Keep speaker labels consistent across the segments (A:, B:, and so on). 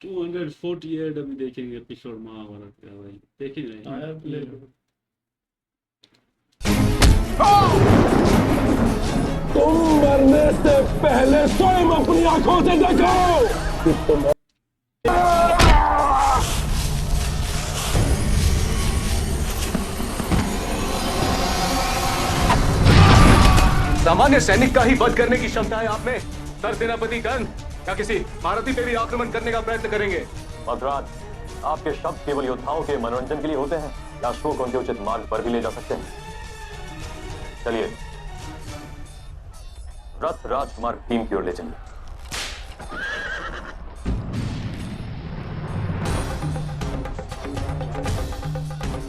A: 248 अभी देखेंगे एपिसोड महाभारत का भाई, देखेंगे
B: आया प्ले
C: तुम मरने से पहले स्वयं अपनी आंखों से देखो कि तुम
D: सामान्य सैनिक का ही वध करने की क्षमता है आप में। सर सेनापति कर्ण क्या किसी भारतीय पे भी आक्रमण करने का प्रयत्न करेंगे?
E: मधुराज, आपके शब्द केवल योद्धाओं के मनोरंजन के लिए होते हैं या अश्वों को उनके उचित मार्ग पर भी ले जा सकते हैं। चलिए रथ राजकुमार भीम की ओर ले चलिए।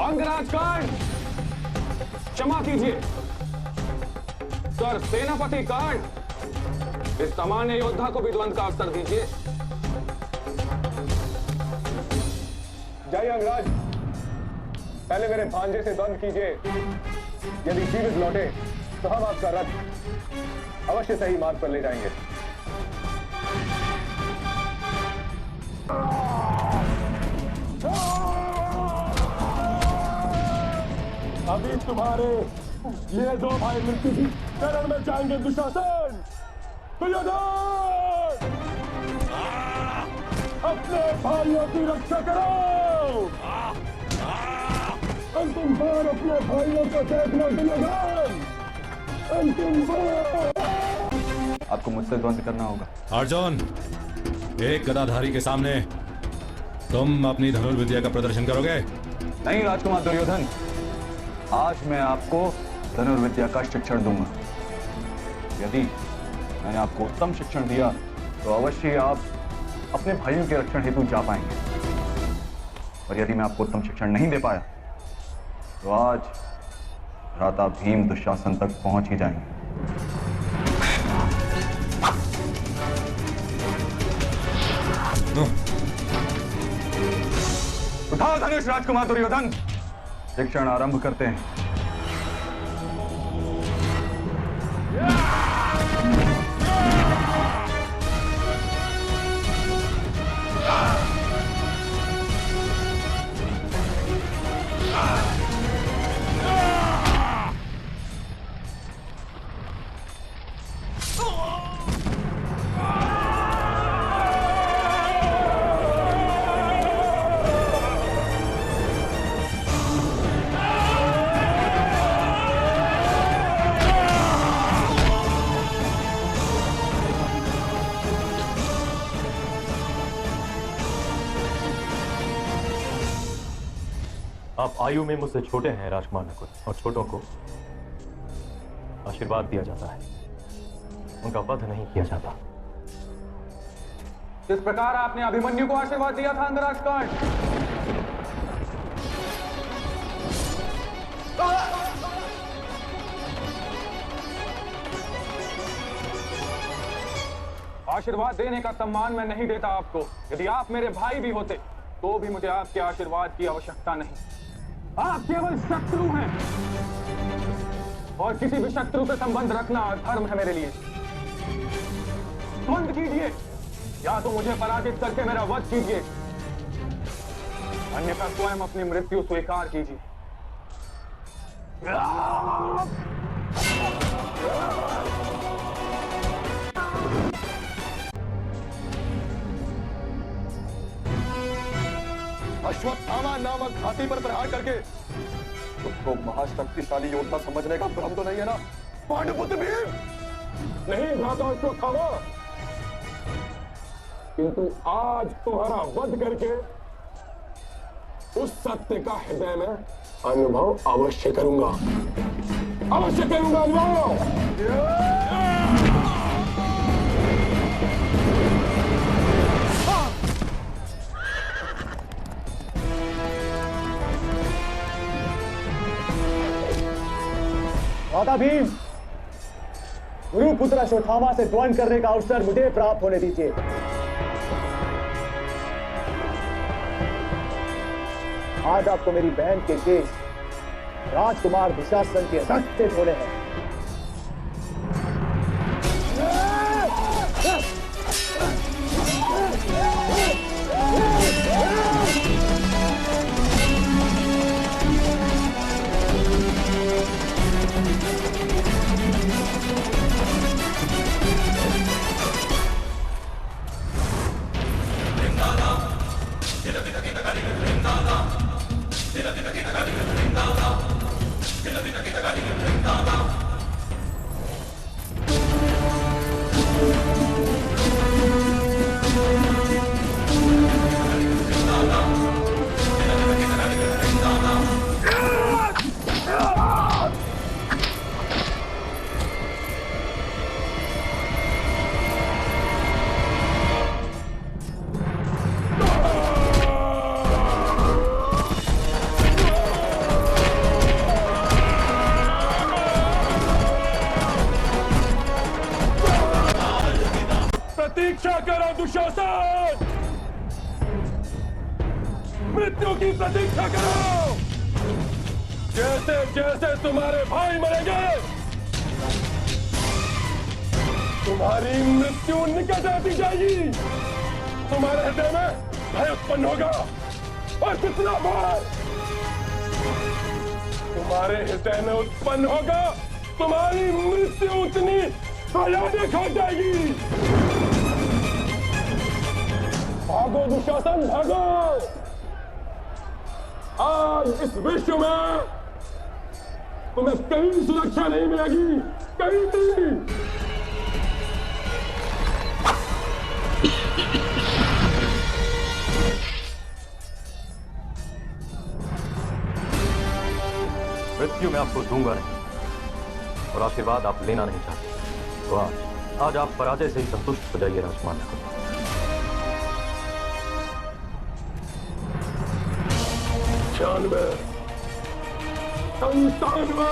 C: अंगराज कर्ण, क्षमा कीजिए। सर सेनापति कर्ण, इस सामान्य योद्धा को भी द्वंद्व का अवसर दीजिए। जय अंगराज, पहले मेरे भांजे से द्वंद्व कीजिए। यदि जीवित लौटे तो हम आपका रथ अवश्य सही मार्ग पर ले जाएंगे। अभी तुम्हारे ये दो भाई मिलकर ही शरण में जाएंगे। दुशासन, दुर्योधन, अपने भाइयों की रक्षा करो। अंतिम बार अपने भाइयों को देखना दुर्योधन, अंतिम बार।
F: आपको मुझसे द्वंद्व करना होगा।
G: अर्जुन, एक गदाधारी के सामने तुम अपनी धनुर्विद्या का प्रदर्शन करोगे?
F: नहीं राजकुमार दुर्योधन, आज मैं आपको धनुर्विद्या का शिक्षण दूंगा। यदि मैंने आपको उत्तम शिक्षण दिया तो अवश्य आप अपने भाइयों के रक्षण हेतु जा पाएंगे, और यदि मैं आपको उत्तम शिक्षण नहीं दे पाया तो आज भ्राता भीम दुशासन तक पहुंच ही जाएंगे। उठाओ धनुष राजकुमार दुर्योधन, शिक्षण आरंभ करते हैं।
E: आप आयु में मुझसे छोटे हैं राजकुमार नकुल, और छोटों को आशीर्वाद दिया जाता है, उनका वध नहीं किया जाता।
C: जिस प्रकार आपने अभिमन्यु को आशीर्वाद दिया था अंगराज कर्ण, आशीर्वाद देने का सम्मान मैं नहीं देता आपको। यदि आप मेरे भाई भी होते तो भी मुझे आपके आशीर्वाद की आवश्यकता नहीं। आप केवल शत्रु हैं, और किसी भी शत्रु से संबंध रखना धर्म है मेरे लिए। द्वंद्व कीजिए, या तो मुझे पराजित करके मेरा वध कीजिए, अन्यथा स्वयं अपनी मृत्यु स्वीकार कीजिए। अश्वत्थामा नामक हाथी पर प्रहार करके तुमको महाशक्तिशाली योद्धा समझने का भ्रम तो नहीं है ना पांडुपुत्र भीम? नहीं भ्राता अश्वत्थामा, किंतु आज तुम्हारा वध करके उस सत्य का हृदय में अनुभव अवश्य करूंगा, अवश्य करूंगा अनुभव।
H: माता भीम, गुरुपुत्र अश्वत्थामा से द्वंद्व करने का अवसर मुझे प्राप्त होने दीजिए। आज आपको मेरी बहन के केस राजकुमार दुशासन के रक्त से धोने हैं।
C: प्रतीक्षा करो दुशासन, मृत्यु की प्रतीक्षा करो। जैसे जैसे तुम्हारे भाई मरेंगे, तुम्हारी मृत्यु निकट आती जाएगी। तुम्हारे हृदय में भय उत्पन्न होगा, और कितना भय तुम्हारे हृदय में उत्पन्न होगा, तुम्हारी मृत्यु उतनी भयानक हो जाएगी। भागो दुशासन, भागो। आज इस विश्व में तुम्हें कहीं सुरक्षा नहीं मिलेगी, कहीं नहीं।
E: मृत्यु मैं आपको दूंगा नहीं, और आशीर्वाद आप लेना नहीं चाहते, तो आज आप पराजय से ही संतुष्ट हो जाइए राजकुमार नकुल।
C: छियानवे, संतानवे,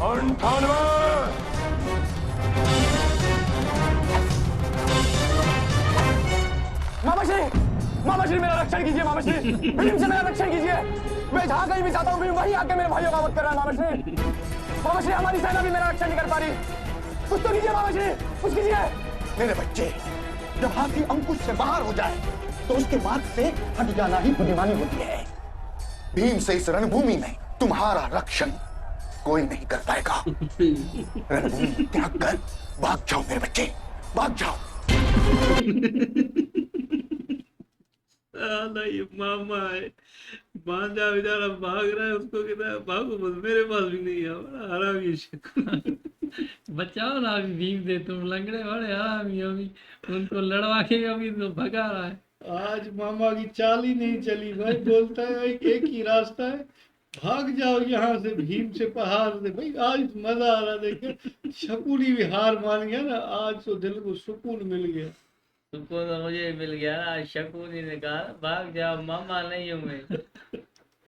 C: अंठानवे, मामा श्री मेरा रक्षण कीजिए। मामा श्री भीम से मेरा रक्षण कीजिए। मैं जहाँ कहीं भी जाता हूँ भीम वहीं आके मेरे भाइयों का मदद कर रहा है। मामा श्री, मामा श्री हमारी सेना भी मेरा रक्षण नहीं कर पा रही। कुछ तो कीजिए मामा श्री, कुछ कीजिए।
H: मेरे बच्चे, जब हाथी अंकुश से बाहर हो जाए तो उसके मार्ग से हट जाना ही बुद्धिमानी होती है। भीम से इस रणभूमि में तुम्हारा रक्षण कोई नहीं कर पाएगा। रणभूमि त्याग कर भाग जाओ मेरे बच्चे, भाग जाओ।
A: ये मामा है, भांजा बेचारा भाग रहा है, उसको कहता है भागो बस, मेरे पास भी नहीं है। बड़ा हरामी शकुन।
B: बचाओ ना अभी भीम से, तुम लंगड़े बड़े हरामी हो, अभी उनको लड़वा के अभी तो भगा रहा है।
A: आज मामा की चाल ही नहीं चली भाई। बोलता है एक ही रास्ता है, भाग जाओ यहाँ से, भीम से पहाड़ से। भाई आज मजा आ रहा, देखो शकुनी भी हार मान गया ना, आज तो दिल को सुकून मिल गया।
B: सुकून तो मुझे मिल गया ना, शकुनी ने कहा भाग जाओ मामा नहीं हूँ मैं।